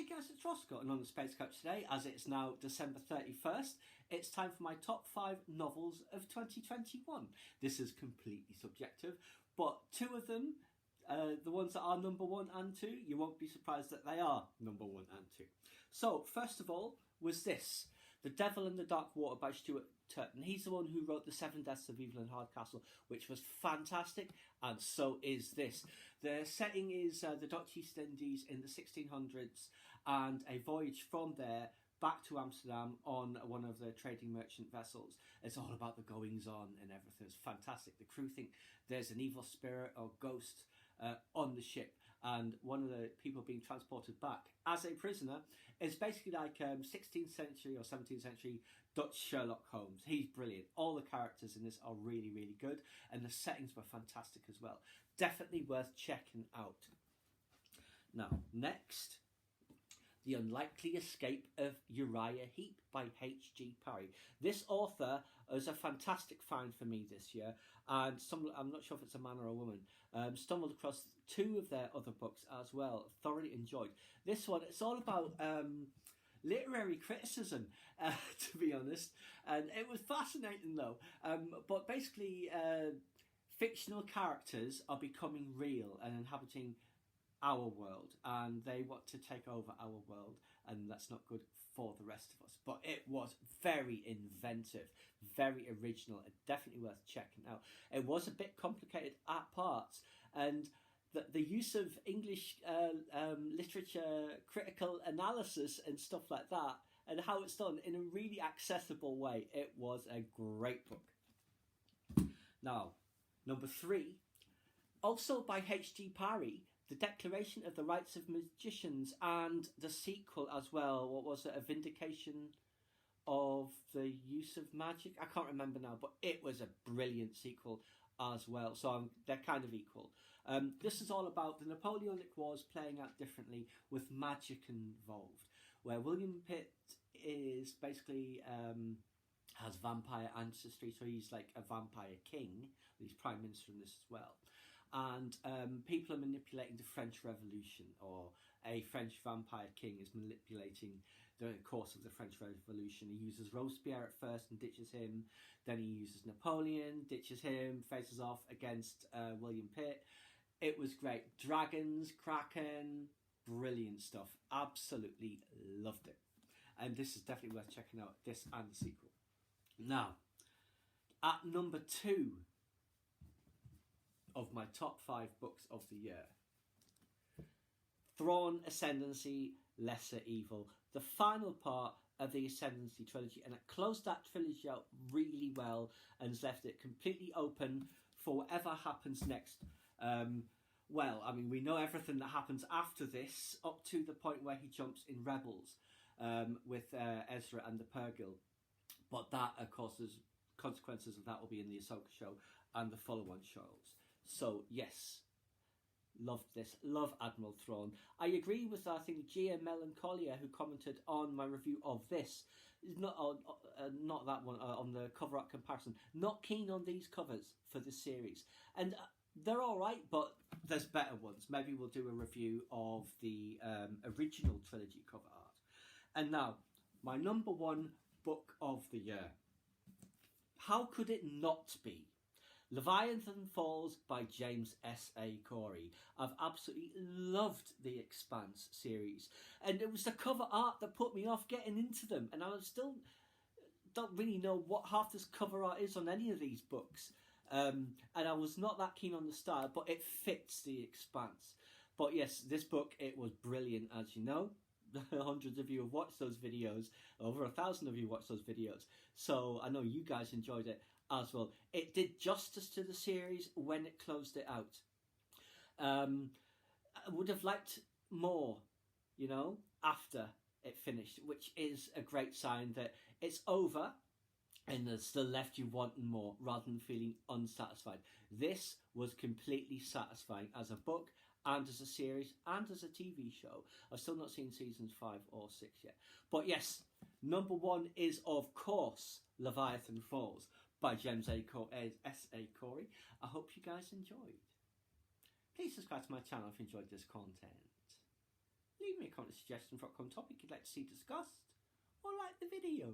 Hey guys, it's Roscoe, and on the Space Couch today, as it's now December 31st, it's time for my top 5 novels of 2021. This is completely subjective, but two of them, the ones that are number 1 and 2, you won't be surprised that they are number 1 and 2. So, first of all, was this, The Devil in the Dark Water by Stuart Turton. He's the one who wrote The Seven Deaths of Evelyn Hardcastle, which was fantastic, and so is this. The setting is the Dutch East Indies in the 1600s, and a voyage from there back to Amsterdam on one of the trading merchant vessels. It's all about the goings-on and everything. It's fantastic. The crew think there's an evil spirit or ghost on the ship, and one of the people being transported back as a prisoner is basically like 16th century or 17th century Dutch Sherlock Holmes. He's brilliant. All the characters in this are really, really good, and the settings were fantastic as well. Definitely worth checking out. Now, next, The Unlikely Escape of Uriah Heep by H.G. Parry. This author was a fantastic find for me this year, and I'm not sure if it's a man or a woman, stumbled across 2 of their other books as well. Thoroughly enjoyed. This one, it's all about literary criticism, to be honest, and it was fascinating though. But basically, fictional characters are becoming real and inhabiting our world, and they want to take over our world, and that's not good for the rest of us. But it was very inventive, very original, and definitely worth checking out. It was a bit complicated at parts, and the use of English literature, critical analysis and stuff like that, and how it's done in a really accessible way. It was a great book. Now, number 3, also by H.G. Parry, The Declaration of the Rights of Magicians, and the sequel as well. What was it? A Vindication of the Use of Magic? I can't remember now, but it was a brilliant sequel as well. So they're kind of equal. This is all about the Napoleonic Wars playing out differently with magic involved, where William Pitt is basically has vampire ancestry, so he's like a vampire king. He's prime minister in this as well. And people are manipulating the French Revolution, or a French vampire king is manipulating the course of the French Revolution. He uses Robespierre at first and ditches him. Then he uses Napoleon, ditches him, faces off against William Pitt. It was great. Dragons, Kraken, brilliant stuff. Absolutely loved it. And this is definitely worth checking out, this and the sequel. Now, at number 2 of my top 5 books of the year, Thrawn Ascendancy, Lesser Evil, the final part of the Ascendancy trilogy, and it closed that trilogy out really well and has left it completely open for whatever happens next. Well, I mean, we know everything that happens after this, up to the point where he jumps in Rebels with Ezra and the Purrgil. But that, of course, there's consequences of that will be in the Ahsoka show and the follow-on shows. So, yes, loved this. Love Admiral Thrawn. I agree with, I think, Gia Melancholia, who commented on my review of this. Not that one, on the cover art comparison. Not keen on these covers for this series. And they're all right, but there's better ones. Maybe we'll do a review of the original trilogy cover art. And now, my number 1 book of the year. How could it not be Leviathan Falls by James S.A. Corey? I've absolutely loved the Expanse series, and it was the cover art that put me off getting into them, and I still don't really know what half this cover art is on any of these books, and I was not that keen on the style, but it fits the Expanse. But yes, this book, it was brilliant, as you know. Hundreds of you have watched those videos, over 1,000 of you watched those videos, so I know you guys enjoyed it as well. It did justice to the series when it closed it out. I would have liked more, you know, after it finished, which is a great sign that it's over and it's still left you wanting more rather than feeling unsatisfied. This was completely satisfying as a book and as a series and as a TV show. I've still not seen seasons 5 or 6 yet. But yes, number 1 is, of course, Leviathan Falls by James S.A. Corey. I hope you guys enjoyed. Please subscribe to my channel if you enjoyed this content. leave me a comment suggestion for upcoming topic you'd like to see discussed, or like the video.